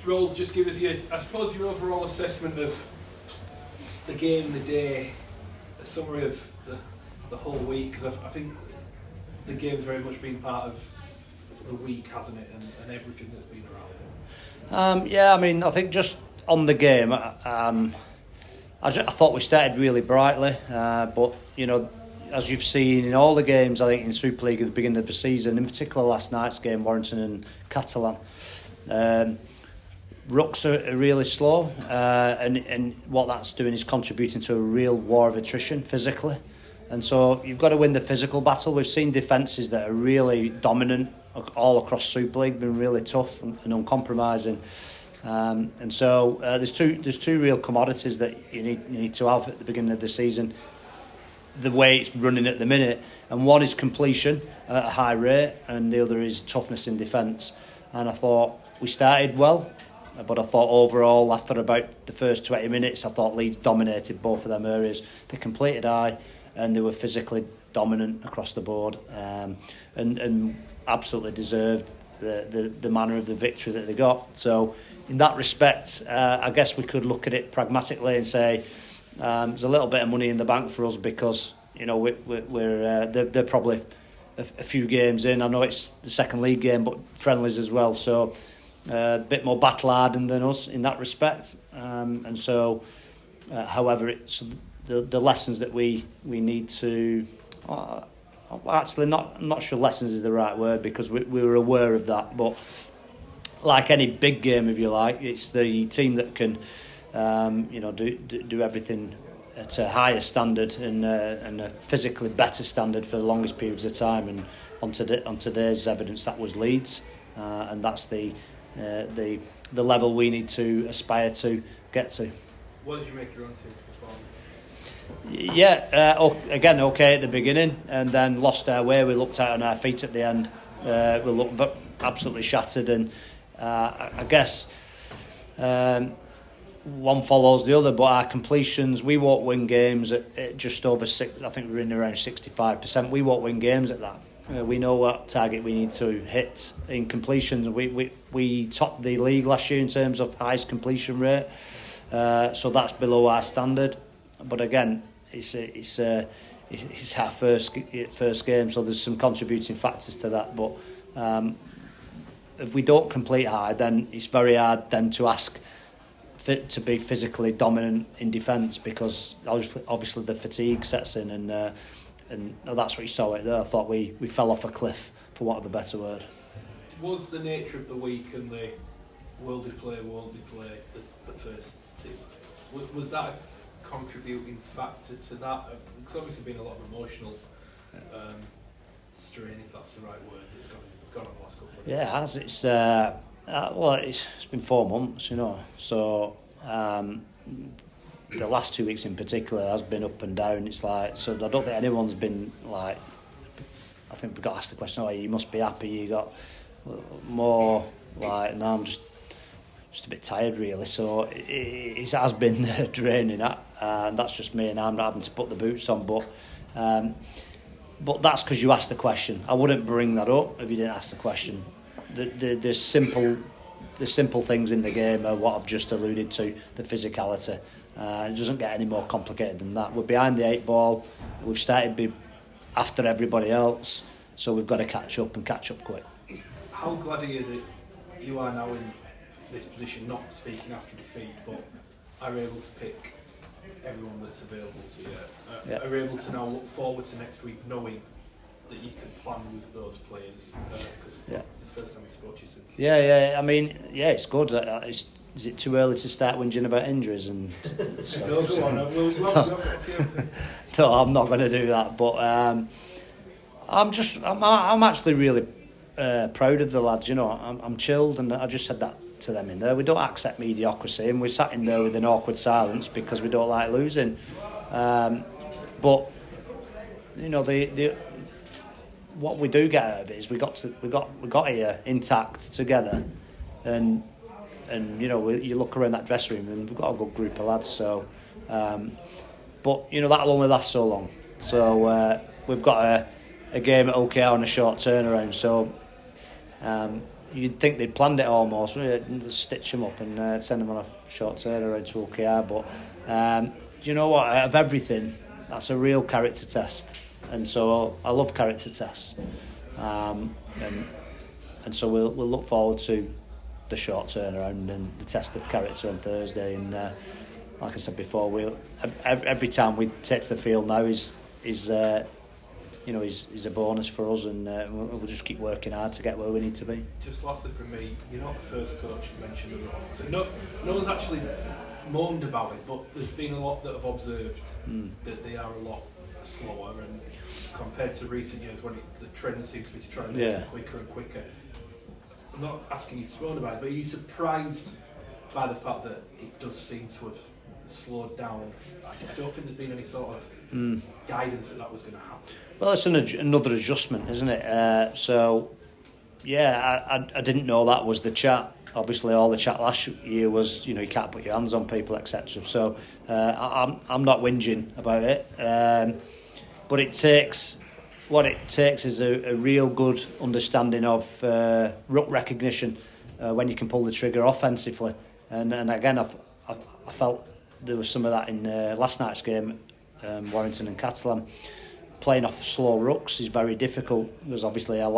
Rolls, just give us your overall assessment of the game, the day, a summary of the whole week, because I think the game's very much been part of the week, hasn't it, and everything that's been around it. I think just on the game, I thought we started really brightly, but as you've seen in all the games, I think in Super League at the beginning of the season, in particular last night's game, Warrington and Catalan, rucks are really slow, and what that's doing is contributing to a real war of attrition physically. And so you've got to win the physical battle. We've seen defences that are really dominant all across Super League, been really tough and uncompromising. And so there's two real commodities that you need to have at the beginning of the season, the way it's running at the minute. And one is completion at a high rate, and the other is toughness in defence. And I thought we started well, but I thought overall, after about the first 20 minutes, I thought Leeds dominated both of them areas. They completed high, and they were physically dominant across the board, and absolutely deserved the manner of the victory that they got. So in that respect, I guess we could look at it pragmatically and say there's a little bit of money in the bank for us, because they're probably a few games in. I know it's the second league game, but friendlies as well, so a bit more battle-hardened than us in that respect. And so, however, it's the lessons that we need to. I'm not sure lessons is the right word, because we were aware of that. But like any big game, if you like, it's the team that can, do everything at a higher standard and a physically better standard for the longest periods of time. And on today's evidence, that was Leeds, and that's the level we need to aspire to get to. What did you make your own team perform? Again, okay at the beginning, and then lost our way. We looked out on our feet at the end. We looked absolutely shattered, and I guess one follows the other. But our completions, we won't win games at just over 6. I think we're in around 65%. We won't win games at that. We know what target we need to hit in completions. We topped the league last year in terms of highest completion rate, so that's below our standard. But again, it's our first game, so there's some contributing factors to that. But if we don't complete high, then it's very hard then to ask to be physically dominant in defence, because obviously the fatigue sets in, and that's what you saw it there. I thought we fell off a cliff, for want of a better word. Was the nature of the week and the worldly play, the first team, was that a contributing factor to that? Because obviously been a lot of emotional strain, if that's the right word, that's gone on the last couple of days. Yeah, as it's been 4 months, so the last 2 weeks in particular has been up and down. It's like, so I don't think anyone's been like, I think we got asked the question, you must be happy, you got more like, no, I'm just a bit tired really. So it has been draining, and that's just me, and I'm not having to put the boots on, but that's because you asked the question. I wouldn't bring that up if you didn't ask the question. The simple things in the game are what I've just alluded to, the physicality. It doesn't get any more complicated than that. We're behind the 8 ball. We've started after everybody else, so we've got to catch up quick. How glad are you that you are now in this position, not speaking after defeat, but are able to pick everyone that's available to you? Are able to now look forward to next week knowing that you can plan with those players? Because it's the first time we spoke to you since. It's good. Is it too early to start whinging about injuries and stuff? No, go on. No, I'm not going to do that. But I'm actually really proud of the lads. I'm chilled, and I just said that to them in there. We don't accept mediocrity, and we sat in there with an awkward silence because we don't like losing. But what we do get out of it is we got here intact together, and you look around that dressing room and we've got a good group of lads. So, but that'll only last so long. So we've got a game at OKR on a short turnaround. So you'd think they'd planned it almost, just stitch them up and send them on a short turnaround to OKR. But do you know what? Out of everything, that's a real character test, and so I love character tests. And so we'll look forward to the short turnaround and the test of character on Thursday. And like I said before, every time we take to the field now is a bonus for us, and we'll just keep working hard to get where we need to be. Just lastly from me, you're not the first coach to mention the Rocks. No one's actually moaned about it, but there's been a lot that have observed that they are a lot slower, and compared to recent years when the trend seems to be to try and make it quicker and quicker. I'm not asking you to moan about it, but are you surprised by the fact that it does seem to have slowed down? I don't think there's been any sort of guidance that was going to happen. Well, it's another adjustment, isn't it? I didn't know that was the chat. Obviously, all the chat last year was, you can't put your hands on people, etc. So I'm not whinging about it. But what it takes is a real good understanding of ruck recognition when you can pull the trigger offensively. And again, I felt there was some of that in last night's game, Warrington and Catalan. Playing off slow rucks is very difficult because obviously the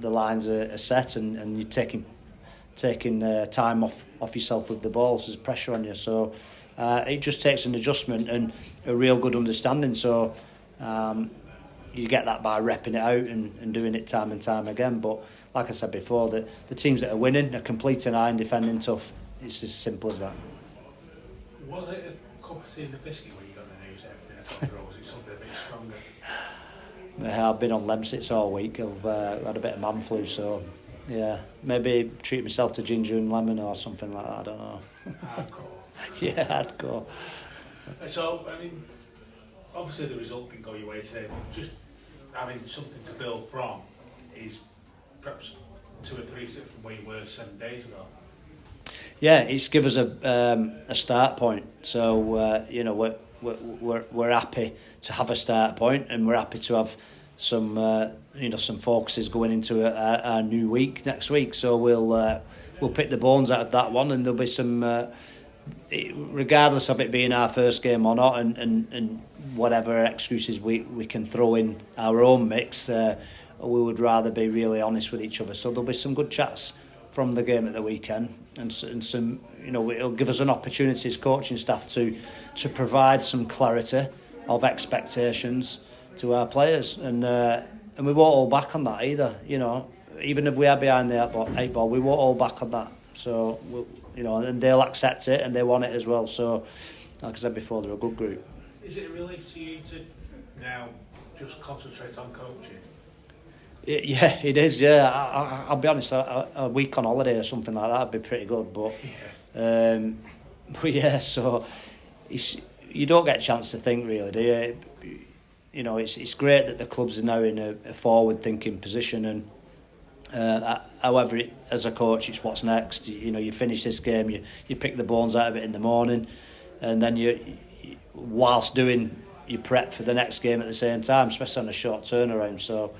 lines are set and you're taking time off yourself with the ball, so there's pressure on you. So it just takes an adjustment and a real good understanding. So you get that by repping it out and doing it time and time again. But like I said before, the teams that are winning are completing high and defending tough. It's as simple as that. Was it a cup of tea and a biscuit when you got the news everything, or was it something a bit stronger? I've been on Lemsits all week. I've had a bit of man flu, so yeah, maybe treat myself to ginger and lemon or something like that. I don't know. Hardcore. Yeah, hardcore. So, I mean, obviously the result didn't go your way today, but just having something to build from is perhaps 2 or 3 steps from where you were 7 days ago. Yeah, it's give us a start point. So we're happy to have a start point, and we're happy to have some focuses going into our new week next week. So we'll pick the bones out of that one, and there'll be some, regardless of it being our first game or not, and whatever excuses we can throw in our own mix, we would rather be really honest with each other. So there'll be some good chats from the game at the weekend, and some, it'll give us an opportunity as coaching staff to provide some clarity of expectations to our players, and we won't hold back on that either. Even if we are behind the 8 ball, we won't hold back on that. So and they'll accept it and they want it as well. So, like I said before, they're a good group. Is it a relief to you to now just concentrate on coaching? Yeah, it is. Yeah, I'll be honest. A week on holiday or something like that would be pretty good. But yeah. So you don't get a chance to think, really, do you? It's great that the clubs are now in a forward-thinking position, and however, as a coach, it's what's next. You finish this game, you pick the bones out of it in the morning, and then whilst doing your prep for the next game at the same time, especially on a short turnaround. So.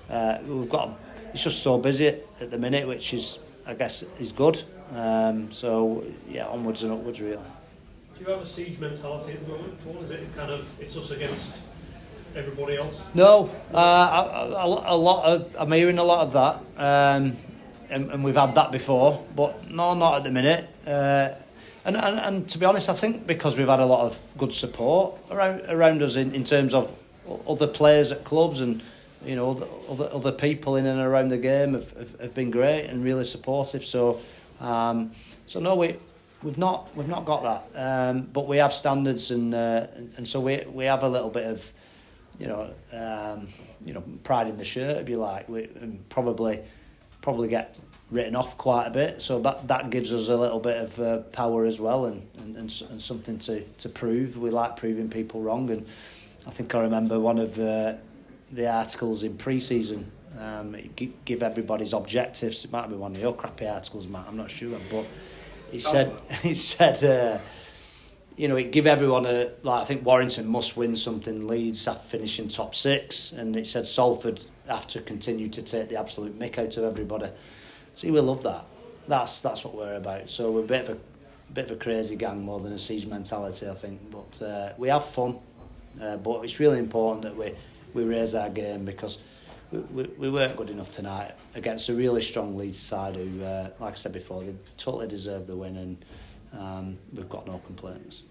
It's just so busy at the minute, which is, I guess, is good. So yeah, onwards and upwards, really. Do you have a siege mentality at the moment, Paul? Is it kind of it's us against everybody else? No, I'm hearing a lot of that, and we've had that before, but no, not at the minute. And to be honest, I think because we've had a lot of good support around us in terms of other players at clubs, and other people in and around the game have been great and really supportive. So no, we've not got that, but we have standards, and so we have a little bit of pride in the shirt, if you like. We probably get written off quite a bit, so that gives us a little bit of power as well, and something to prove. We like proving people wrong, and I think I remember one of the articles in pre-season, give everybody's objectives. It might be one of your crappy articles, Matt, I'm not sure, but it said it give everyone I think Warrington must win something, Leeds have finishing top 6, and it said Salford have to continue to take the absolute mick out of everybody. See, we love that. That's what we're about. So we're a bit of a crazy gang more than a siege mentality, I think. But we have fun. But it's really important that we raise our game, because we weren't good enough tonight against a really strong Leeds side who, like I said before, they totally deserved the win, and we've got no complaints.